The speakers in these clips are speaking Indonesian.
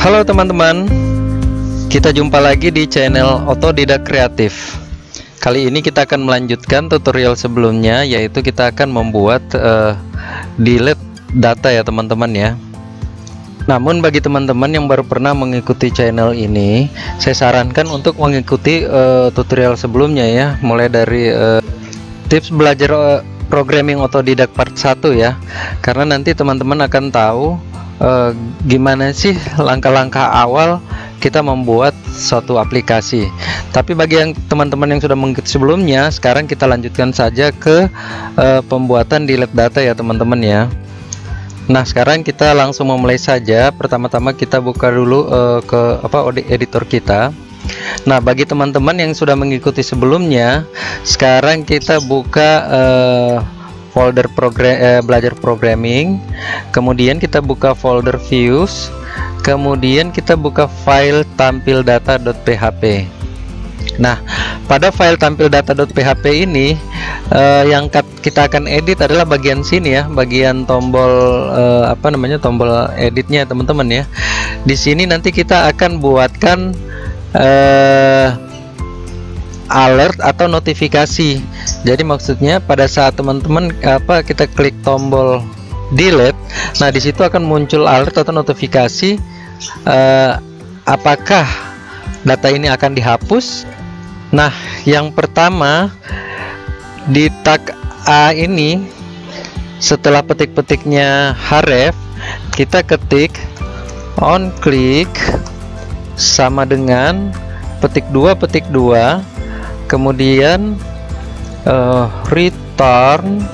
Halo teman-teman, kita jumpa lagi di channel Otodidak Kreatif. Kali ini kita akan melanjutkan tutorial sebelumnya, yaitu kita akan membuat delete data ya teman-teman ya. Namun bagi teman-teman yang baru pernah mengikuti channel ini, saya sarankan untuk mengikuti tutorial sebelumnya ya, mulai dari tips belajar programming otodidak part 1 ya, karena nanti teman-teman akan tahu gimana sih langkah-langkah awal kita membuat suatu aplikasi. Tapi bagi yang teman-teman yang sudah mengikuti sebelumnya, sekarang kita lanjutkan saja ke pembuatan delete data ya teman-teman ya. Nah sekarang kita langsung memulai saja. Pertama-tama kita buka dulu ke editor kita. Nah bagi teman-teman yang sudah mengikuti sebelumnya, sekarang kita buka folder belajar programming, kemudian kita buka folder views, kemudian kita buka file tampil data.php. Nah pada file tampil data.php ini yang kita akan edit adalah bagian sini ya, bagian tombol tombol editnya teman-teman ya. Di sini nanti kita akan buatkan alert atau notifikasi. Jadi maksudnya pada saat teman-teman kita klik tombol delete, nah disitu akan muncul alert atau notifikasi apakah data ini akan dihapus. Nah yang pertama di tag A ini, setelah petik-petiknya href, kita ketik on click sama dengan petik 2, kemudian return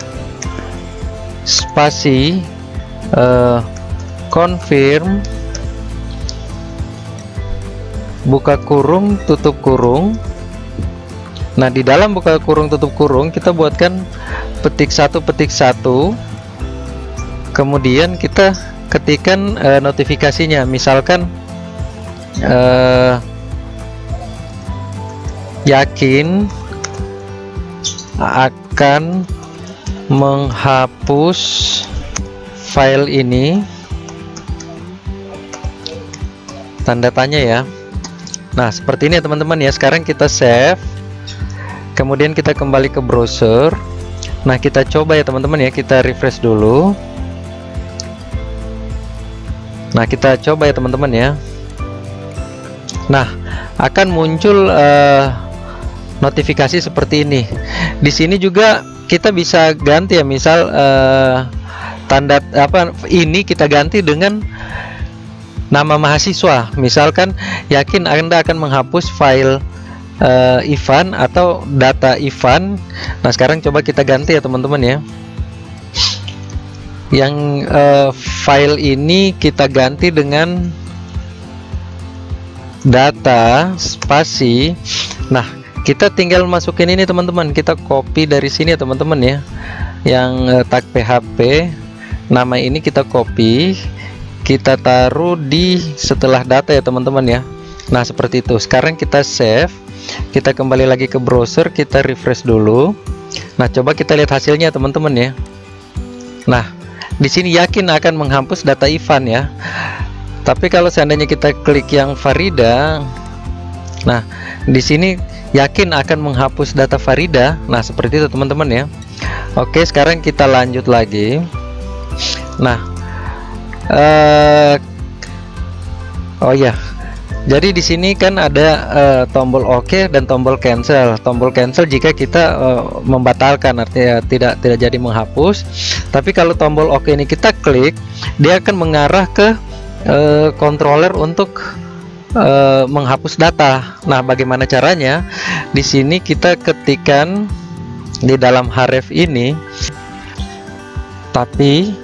spasi confirm buka kurung tutup kurung. Nah di dalam buka kurung tutup kurung kita buatkan petik 1, kemudian kita ketikkan notifikasinya, misalkan yakin akan menghapus file ini, tanda tanya ya. Nah seperti ini ya teman-teman ya. Sekarang kita save, kemudian kita kembali ke browser. Nah kita coba ya teman-teman ya, kita refresh dulu. Nah kita coba ya teman-teman ya. Nah akan muncul notifikasi seperti ini. Di sini juga kita bisa ganti ya, misal tanda ini kita ganti dengan nama mahasiswa, misalkan yakin Anda akan menghapus file Ivan atau data Ivan. Nah sekarang coba kita ganti ya teman-teman ya, yang file ini kita ganti dengan data spasi. Nah kita tinggal masukin ini teman-teman, kita copy dari sini ya teman-teman ya, yang tag php, nama ini kita copy, kita taruh di setelah data ya teman-teman ya. Nah seperti itu. Sekarang kita save, kita kembali lagi ke browser, kita refresh dulu. Nah coba kita lihat hasilnya teman-teman ya. Nah di sini yakin akan menghapus data Ivan ya. Tapi kalau seandainya kita klik yang Farida, nah di sini yakin akan menghapus data Farida. Nah seperti itu teman-teman ya. Oke sekarang kita lanjut lagi. Nah oh ya, jadi di sini kan ada tombol OK dan tombol cancel. Tombol cancel jika kita membatalkan, artinya tidak jadi menghapus. Tapi kalau tombol OK ini kita klik, dia akan mengarah ke controller untuk menghapus data. Nah bagaimana caranya? Di sini kita ketikkan di dalam href ini, tapi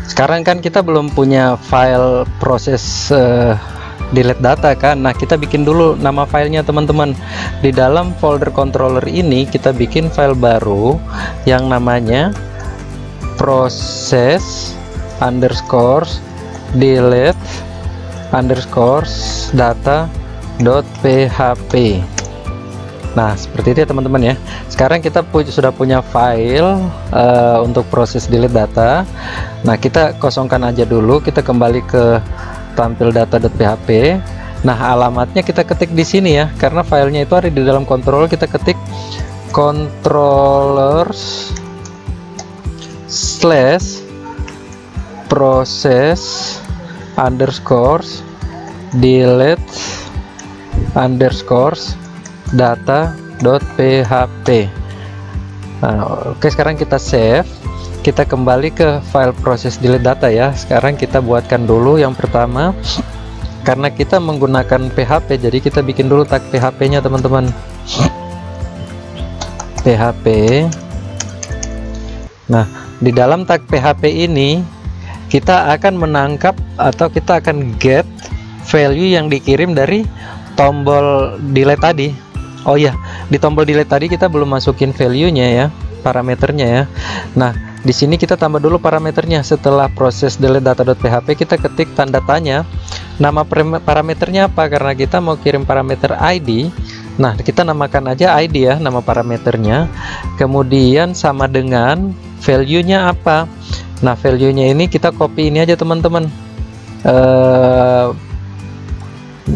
sekarang kan kita belum punya file proses delete data kan. Nah kita bikin dulu nama filenya teman-teman. Di dalam folder controller ini kita bikin file baru yang namanya proses underscore delete underscore data.php. Nah seperti itu ya teman-teman ya. Sekarang kita sudah punya file untuk proses delete data. Nah kita kosongkan aja dulu, kita kembali ke tampil data.php. Nah, alamatnya kita ketik di sini ya, karena filenya itu ada di dalam controller. Kita ketik controllers slash process underscores delete underscores data.php. Nah, oke, sekarang kita save. Kita kembali ke file proses delete data ya. Sekarang kita buatkan dulu yang pertama. Karena kita menggunakan PHP, jadi kita bikin dulu tag PHP-nya, teman-teman. PHP. Nah, di dalam tag PHP ini kita akan menangkap atau kita akan get value yang dikirim dari tombol delete tadi. Oh ya, di tombol delete tadi kita belum masukin value-nya ya, parameternya ya. Nah, di sini kita tambah dulu parameternya. Setelah proses delete data.php, kita ketik tanda tanya. Nama parameternya apa? Karena kita mau kirim parameter ID. Nah, kita namakan aja ID ya, nama parameternya. Kemudian sama dengan value-nya apa? Nah, value-nya ini kita copy ini aja, teman-teman.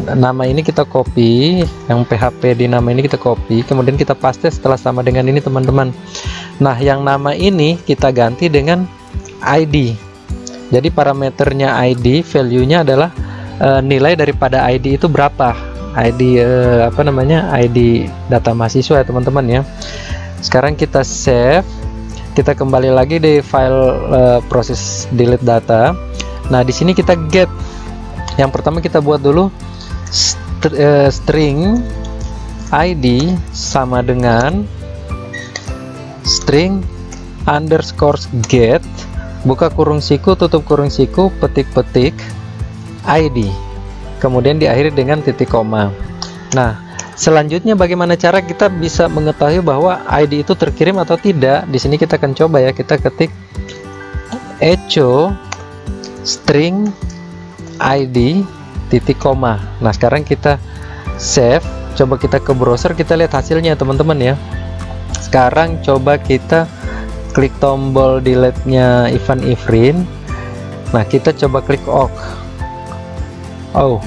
Nama ini kita copy, yang PHP di nama ini kita copy, kemudian kita paste setelah sama dengan ini, teman-teman. Nah, yang nama ini kita ganti dengan ID. Jadi parameternya ID, value-nya adalah nilai daripada ID itu berapa. ID apa namanya? ID data mahasiswa ya, teman-teman ya. Sekarang kita save. Kita kembali lagi di file proses delete data. Nah, di sini kita get. Yang pertama kita buat dulu string ID sama dengan string underscore get, buka kurung siku, tutup kurung siku, petik-petik ID, kemudian diakhiri dengan titik koma. Nah, selanjutnya bagaimana cara kita bisa mengetahui bahwa ID itu terkirim atau tidak? Di sini kita akan coba ya, kita ketik echo string ID titik koma. Nah, sekarang kita save. Coba kita ke browser, kita lihat hasilnya, teman-teman ya. Sekarang coba kita klik tombol delete-nya Ivan Ifrin. Nah, kita coba klik OK. Oh,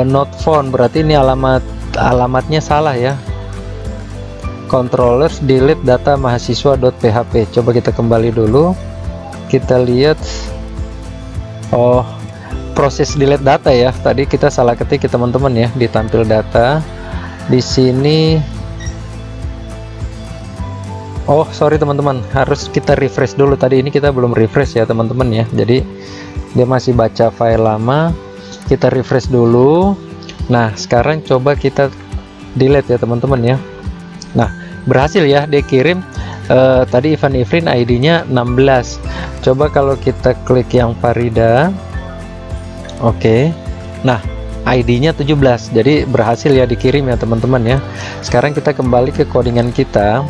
not found, berarti ini alamatnya salah ya. Controllers delete data mahasiswa.php. Coba kita kembali dulu. Kita lihat. Oh, proses delete data ya, tadi kita salah ketik ya, teman-teman ya, di tampil data di sini. Oh, sorry teman-teman, harus kita refresh dulu. Tadi ini kita belum refresh ya, teman-teman ya, jadi dia masih baca file lama. Kita refresh dulu. Nah, sekarang coba kita delete ya, teman-teman ya. Nah, berhasil ya, dia kirim tadi Ivan Ifrin ID-nya 16. Coba kalau kita klik yang Farida. Oke. Nah, ID-nya 17. Jadi berhasil ya dikirim ya, teman-teman ya. Sekarang kita kembali ke codingan kita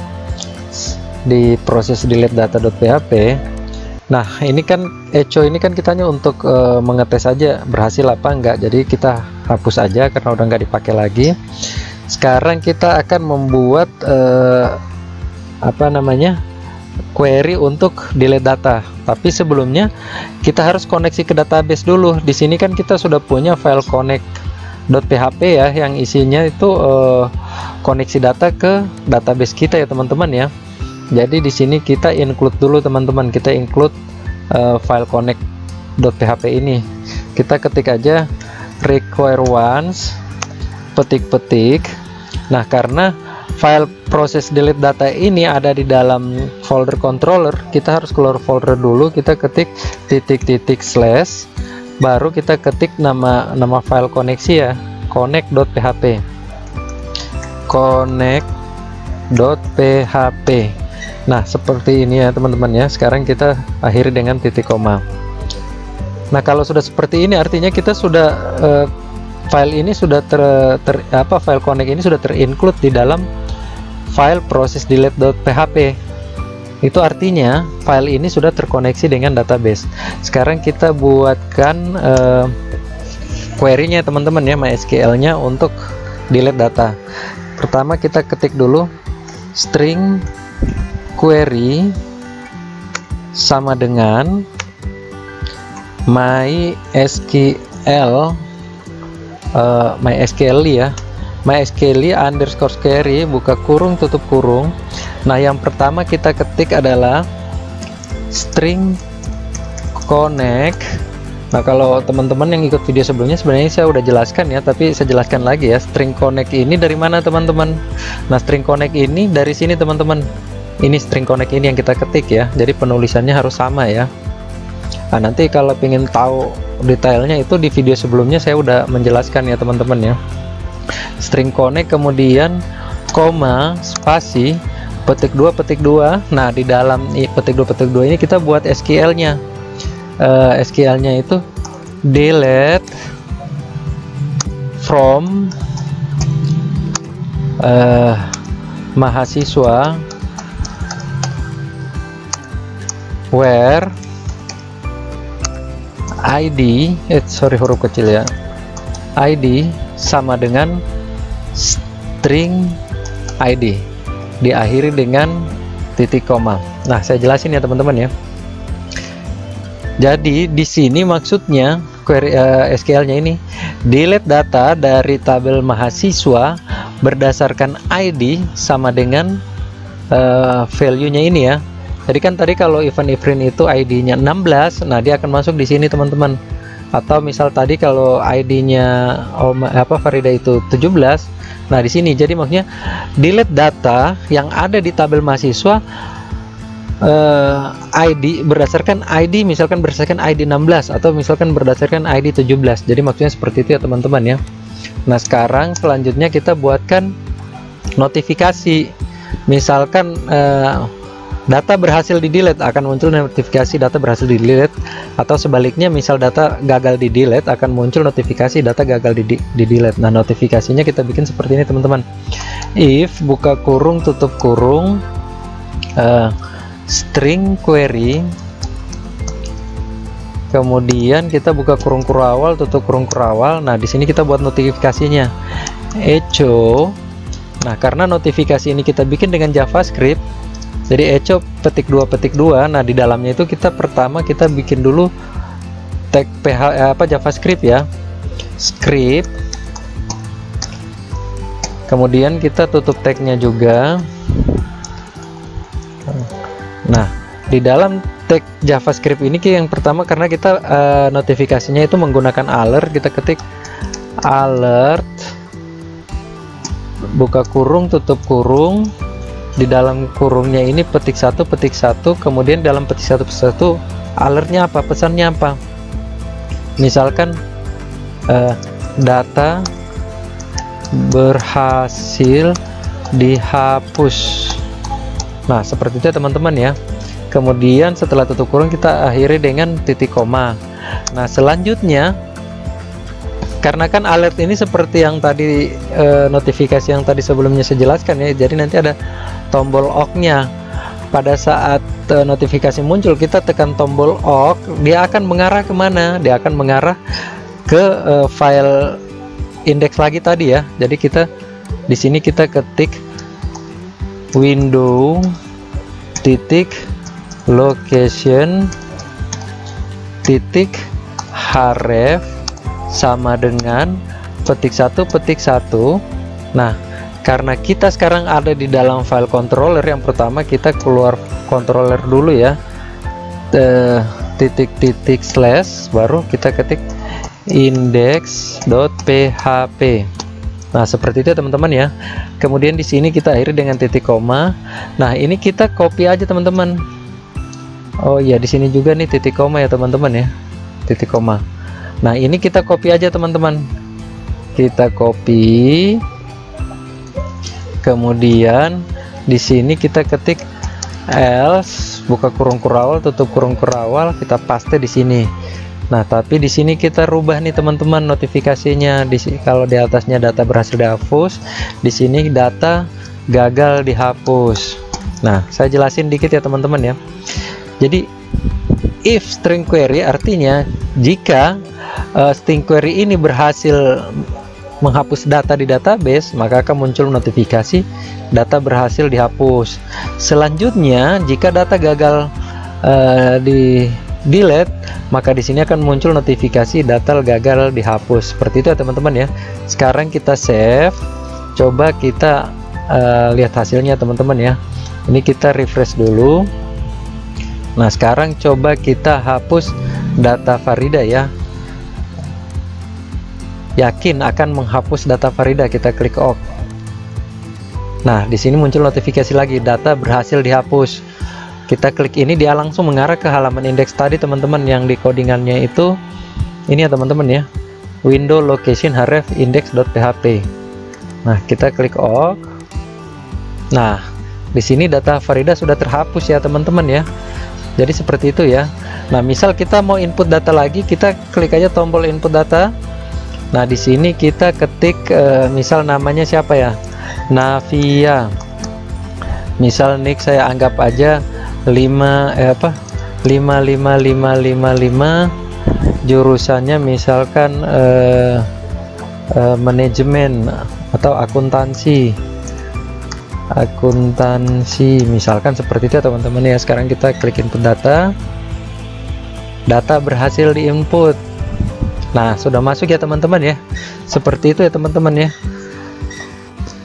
di proses delete data.php. Nah, ini kan echo ini kan kitanya untuk mengetes saja berhasil apa enggak. Jadi kita hapus aja karena udah nggak dipakai lagi. Sekarang kita akan membuat apa namanya? Query untuk delete data. Tapi sebelumnya kita harus koneksi ke database dulu. Di sini kan kita sudah punya file connect.php ya, yang isinya itu koneksi data ke database kita ya, teman-teman ya. Jadi di sini kita include dulu, teman-teman. Kita include file connect.php ini. Kita ketik aja require once, petik-petik. Nah, karena file proses delete data ini ada di dalam folder controller, kita harus keluar folder dulu. Kita ketik titik-titik slash, baru kita ketik nama file koneksi ya, connect.php. Connect.php. Nah, seperti ini ya, teman-teman ya. Sekarang kita akhiri dengan titik koma. Nah, kalau sudah seperti ini artinya kita sudah file ini sudah file connect ini sudah terinclude di dalam file proses delete.php. Itu artinya file ini sudah terkoneksi dengan database. Sekarang kita buatkan query-nya, teman-teman ya, MySQL-nya untuk delete data. Pertama kita ketik dulu string query sama dengan MySQL MySQL ya, MySQL underscore query buka kurung tutup kurung. Nah, yang pertama kita ketik adalah string connect. Nah, kalau teman-teman yang ikut video sebelumnya sebenarnya saya udah jelaskan ya, tapi saya jelaskan lagi ya. String connect ini dari mana teman-teman? Nah, string connect ini dari sini teman-teman. Ini string connect ini yang kita ketik ya, jadi penulisannya harus sama ya. Nah, nanti kalau ingin tahu detailnya itu di video sebelumnya saya udah menjelaskan ya teman-teman ya. String connect kemudian koma spasi petik 2. Nah, di dalam petik 2 ini kita buat SQL-nya. SQL-nya itu delete from mahasiswa where ID huruf kecil ya, ID sama dengan string ID diakhiri dengan titik koma. Nah, saya jelasin ya teman-teman ya. Jadi di sini maksudnya query SQL-nya ini delete data dari tabel mahasiswa berdasarkan ID sama dengan value-nya ini ya. Jadi kan tadi kalau event itu ID-nya 16, nah dia akan masuk di sini teman-teman. Atau misal tadi kalau ID-nya Farida itu 17, nah di sini. Jadi maksudnya delete data yang ada di tabel mahasiswa ID berdasarkan ID, misalkan berdasarkan ID 16 atau misalkan berdasarkan ID 17. Jadi maksudnya seperti itu ya teman-teman ya. Nah, sekarang selanjutnya kita buatkan notifikasi. Misalkan data berhasil di delete, akan muncul notifikasi data berhasil di delete, atau sebaliknya misal data gagal di delete akan muncul notifikasi data gagal di delete. Nah, notifikasinya kita bikin seperti ini teman-teman. If buka kurung tutup kurung string query, kemudian kita buka kurung kurawal tutup kurung kurawal. Nah, di sini kita buat notifikasinya echo. Nah, karena notifikasi ini kita bikin dengan JavaScript, jadi echo petik 2. Nah, di dalamnya itu kita pertama kita bikin dulu tag JavaScript ya, script, kemudian kita tutup tagnya juga. Nah, di dalam tag JavaScript ini yang pertama, karena kita notifikasinya itu menggunakan alert, kita ketik alert buka kurung tutup kurung. Di dalam kurungnya ini petik 1, kemudian dalam petik 1 alertnya apa, pesannya apa. Misalkan data berhasil dihapus. Nah, seperti itu teman-teman ya. Kemudian setelah tutup kurung kita akhiri dengan titik koma. Nah, selanjutnya karena kan alert ini seperti yang tadi notifikasi yang tadi sebelumnya saya jelaskan ya, jadi nanti ada tombol OK-nya. Pada saat notifikasi muncul kita tekan tombol OK, dia akan mengarah kemana? Dia akan mengarah ke file indeks lagi tadi ya. Jadi kita di sini kita ketik window titik location titik href sama dengan petik 1. Nah, karena kita sekarang ada di dalam file controller, yang pertama kita keluar controller dulu ya, titik slash, baru kita ketik index.php. Nah, seperti itu teman-teman ya. Kemudian di sini kita akhiri dengan titik koma. Nah, ini kita copy aja teman-teman. Oh iya, di sini juga nih titik koma ya teman-teman ya, titik koma. Nah, ini kita copy aja teman-teman. Kita copy. Kemudian di sini kita ketik else buka kurung kurawal tutup kurung kurawal, kita paste di sini. Nah, tapi di sini kita rubah nih teman-teman notifikasinya. Kalau di atasnya data berhasil dihapus, di sini data gagal dihapus. Nah, saya jelasin dikit ya teman-teman ya. Jadi if string query artinya jika string query ini berhasil menghapus data di database, maka akan muncul notifikasi data berhasil dihapus. Selanjutnya, jika data gagal delete, maka di sini akan muncul notifikasi data gagal dihapus. Seperti itu ya teman-teman ya. Sekarang kita save, coba kita lihat hasilnya teman-teman ya. Ini kita refresh dulu. Nah sekarang coba kita hapus data Farida ya. Yakin akan menghapus data Farida, kita klik OK. Nah di sini muncul notifikasi lagi, data berhasil dihapus. Kita klik ini, dia langsung mengarah ke halaman indeks tadi teman-teman, yang di codingannya itu ini ya teman-teman ya, window location href index.php. Nah kita klik OK. Nah di sini data Farida sudah terhapus ya teman-teman ya. Jadi seperti itu ya. Nah misal kita mau input data lagi, kita klik aja tombol input data. Nah di sini kita ketik misal namanya siapa ya, Navia. Misal nick saya anggap aja 55555, jurusannya misalkan manajemen atau akuntansi misalkan seperti itu teman-teman ya. Sekarang kita klik input data, data berhasil diinput. Nah sudah masuk ya teman-teman ya, seperti itu ya teman-teman ya.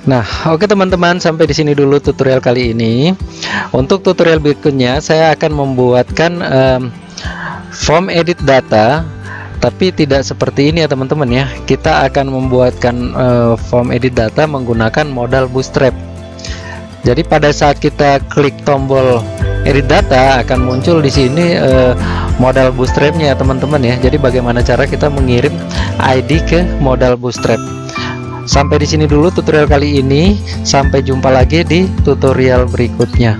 Nah, oke teman-teman, sampai di sini dulu tutorial kali ini. Untuk tutorial berikutnya saya akan membuatkan form edit data, tapi tidak seperti ini ya teman-teman ya. Kita akan membuatkan form edit data menggunakan modal Bootstrap. Jadi pada saat kita klik tombol edit data akan muncul di sini modal Bootstrapnya ya teman-teman ya. Jadi bagaimana cara kita mengirim ID ke modal Bootstrap. Sampai di sini dulu tutorial kali ini. Sampai jumpa lagi di tutorial berikutnya.